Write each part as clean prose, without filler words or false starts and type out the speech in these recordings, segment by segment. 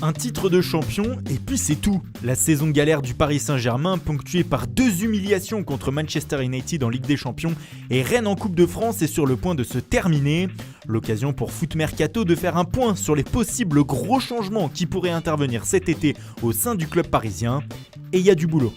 Un titre de champion et puis c'est tout. La saison galère du Paris Saint-Germain, ponctuée par 2 humiliations contre Manchester United en Ligue des Champions et Rennes en Coupe de France, est sur le point de se terminer. L'occasion pour Foot Mercato de faire un point sur les possibles gros changements qui pourraient intervenir cet été au sein du club parisien. Et il y a du boulot.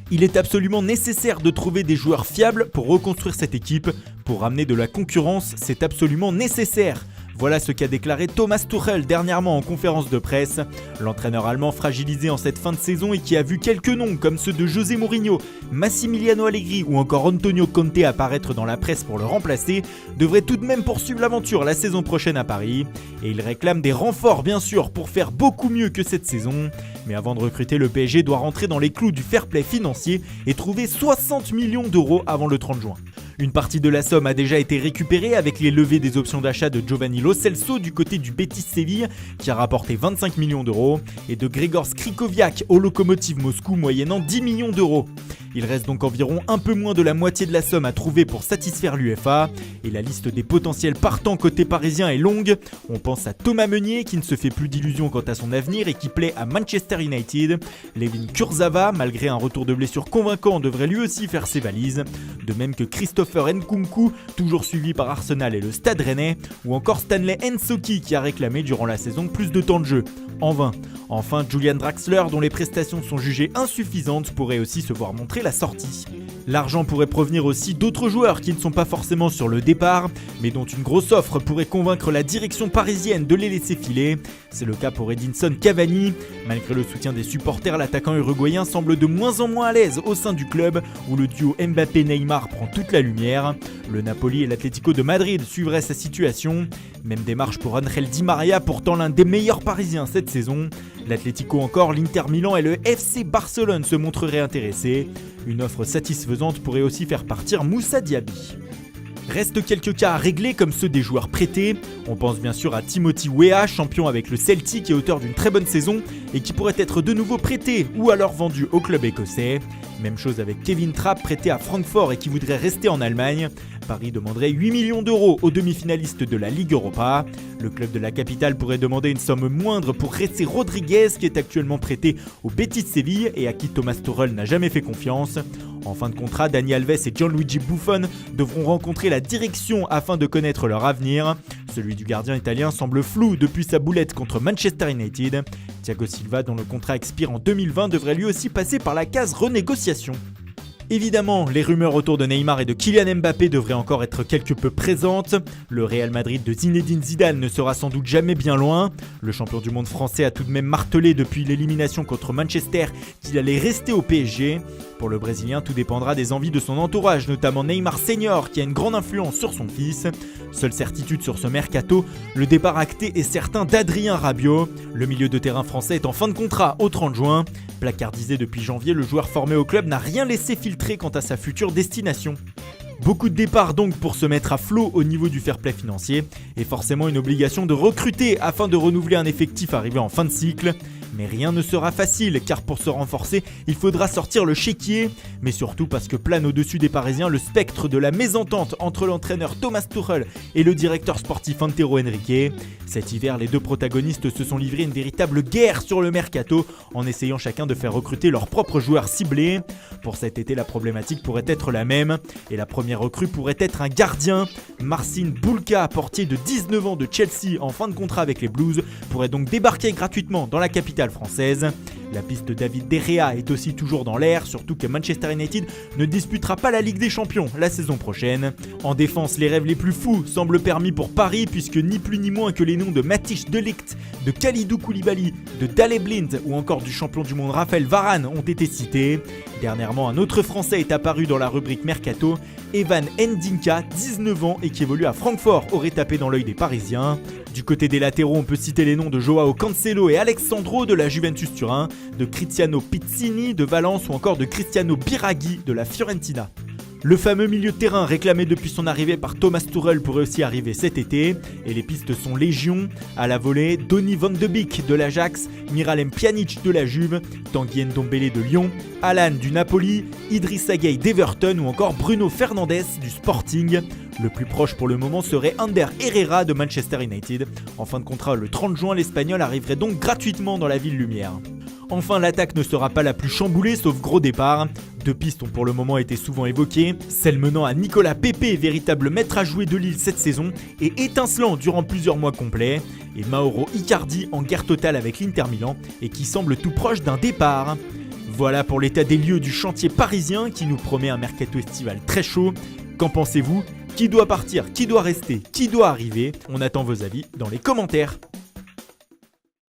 Il est absolument nécessaire de trouver des joueurs fiables pour reconstruire cette équipe. Pour ramener de la concurrence, c'est absolument nécessaire. Voilà ce qu'a déclaré Thomas Tuchel dernièrement en conférence de presse. L'entraîneur allemand fragilisé en cette fin de saison et qui a vu quelques noms comme ceux de José Mourinho, Massimiliano Allegri ou encore Antonio Conte apparaître dans la presse pour le remplacer, devrait tout de même poursuivre l'aventure la saison prochaine à Paris. Et il réclame des renforts bien sûr pour faire beaucoup mieux que cette saison. Mais avant de recruter, le PSG doit rentrer dans les clous du fair play financier et trouver 60 millions d'euros avant le 30 juin. Une partie de la somme a déjà été récupérée avec les levées des options d'achat de Giovanni Lo Celso du côté du Betis Séville qui a rapporté 25 millions d'euros et de Gregor Skrikoviak au Lokomotiv Moscou moyennant 10 millions d'euros. Il reste donc environ un peu moins de la moitié de la somme à trouver pour satisfaire l'UEFA et la liste des potentiels partants côté parisien est longue. On pense à Thomas Meunier qui ne se fait plus d'illusions quant à son avenir et qui plaît à Manchester United. Levin Kurzawa, malgré un retour de blessure convaincant, devrait lui aussi faire ses valises. De même que Christopher Nkunku, toujours suivi par Arsenal et le Stade Rennais, ou encore Stanley Nsoki qui a réclamé durant la saison plus de temps de jeu. En vain. Enfin, Julian Draxler, dont les prestations sont jugées insuffisantes, pourrait aussi se voir montrer la sortie. L'argent pourrait provenir aussi d'autres joueurs qui ne sont pas forcément sur le départ, mais dont une grosse offre pourrait convaincre la direction parisienne de les laisser filer. C'est le cas pour Edinson Cavani. Malgré le soutien des supporters, l'attaquant uruguayen semble de moins en moins à l'aise au sein du club, où le duo Mbappé-Neymar prend toute la lumière. Le Napoli et l'Atlético de Madrid suivraient sa situation. Même démarche pour Angel Di Maria, pourtant l'un des meilleurs parisiens cette saison. L'Atlético encore, l'Inter Milan et le FC Barcelone se montreraient intéressés. Une offre satisfaisante pourrait aussi faire partir Moussa Diaby. Restent quelques cas à régler comme ceux des joueurs prêtés. On pense bien sûr à Timothy Weah, champion avec le Celtic et auteur d'une très bonne saison et qui pourrait être de nouveau prêté ou alors vendu au club écossais. Même chose avec Kevin Trapp, prêté à Francfort et qui voudrait rester en Allemagne. Paris demanderait 8 millions d'euros aux demi-finalistes de la Ligue Europa. Le club de la capitale pourrait demander une somme moindre pour Jessé Rodriguez qui est actuellement prêté au Betis Séville et à qui Thomas Tuchel n'a jamais fait confiance. En fin de contrat, Dani Alves et Gianluigi Buffon devront rencontrer la direction afin de connaître leur avenir. Celui du gardien italien semble flou depuis sa boulette contre Manchester United. Thiago Silva, dont le contrat expire en 2020, devrait lui aussi passer par la case renégociation. Évidemment, les rumeurs autour de Neymar et de Kylian Mbappé devraient encore être quelque peu présentes. Le Real Madrid de Zinedine Zidane ne sera sans doute jamais bien loin. Le champion du monde français a tout de même martelé depuis l'élimination contre Manchester qu'il allait rester au PSG. Pour le Brésilien, tout dépendra des envies de son entourage, notamment Neymar Senior qui a une grande influence sur son fils. Seule certitude sur ce mercato, le départ acté est certain d'Adrien Rabiot. Le milieu de terrain français est en fin de contrat au 30 juin. Placardisé depuis janvier, le joueur formé au club n'a rien laissé filtrer quant à sa future destination. Beaucoup de départs donc pour se mettre à flot au niveau du fair play financier et forcément une obligation de recruter afin de renouveler un effectif arrivé en fin de cycle. Mais rien ne sera facile car pour se renforcer, il faudra sortir le chéquier. Mais surtout parce que plane au-dessus des Parisiens le spectre de la mésentente entre l'entraîneur Thomas Tuchel et le directeur sportif Antero Henrique. Cet hiver, les deux protagonistes se sont livrés une véritable guerre sur le mercato en essayant chacun de faire recruter leurs propres joueurs ciblés. Pour cet été, la problématique pourrait être la même et la première recrue pourrait être un gardien. Marcin Bulka, portier de 19 ans de Chelsea en fin de contrat avec les Blues, pourrait donc débarquer gratuitement dans la capitale française. La piste de David De Gea est aussi toujours dans l'air, surtout que Manchester United ne disputera pas la Ligue des Champions la saison prochaine. En défense, les rêves les plus fous semblent permis pour Paris puisque ni plus ni moins que les noms de Matthijs de Ligt, de Kalidou Koulibaly, de Daley Blind ou encore du champion du monde Raphaël Varane ont été cités. Dernièrement, un autre Français est apparu dans la rubrique Mercato. Evan Ndinka, 19 ans et qui évolue à Francfort, aurait tapé dans l'œil des Parisiens. Du côté des latéraux, on peut citer les noms de Joao Cancelo et Alexandro de la Juventus Turin, de Cristiano Pizzini de Valence ou encore de Cristiano Biraghi de la Fiorentina. Le fameux milieu de terrain réclamé depuis son arrivée par Thomas Tuchel pourrait aussi arriver cet été. Et les pistes sont légion. À la volée, Donny van de Beek de l'Ajax, Miralem Pjanic de la Juve, Tanguy Ndombele de Lyon, Alan du Napoli, Idrissa Gueye d'Everton ou encore Bruno Fernandes du Sporting. Le plus proche pour le moment serait Ander Herrera de Manchester United. En fin de contrat le 30 juin, l'Espagnol arriverait donc gratuitement dans la ville lumière. Enfin, l'attaque ne sera pas la plus chamboulée sauf gros départ. 2 pistes ont pour le moment été souvent évoquées, celle menant à Nicolas Pepe, véritable maître à jouer de Lille cette saison et étincelant durant plusieurs mois complets, et Mauro Icardi en guerre totale avec l'Inter Milan et qui semble tout proche d'un départ. Voilà pour l'état des lieux du chantier parisien qui nous promet un mercato estival très chaud. Qu'en pensez-vous ? Qui doit partir ? Qui doit rester ? Qui doit arriver ? On attend vos avis dans les commentaires.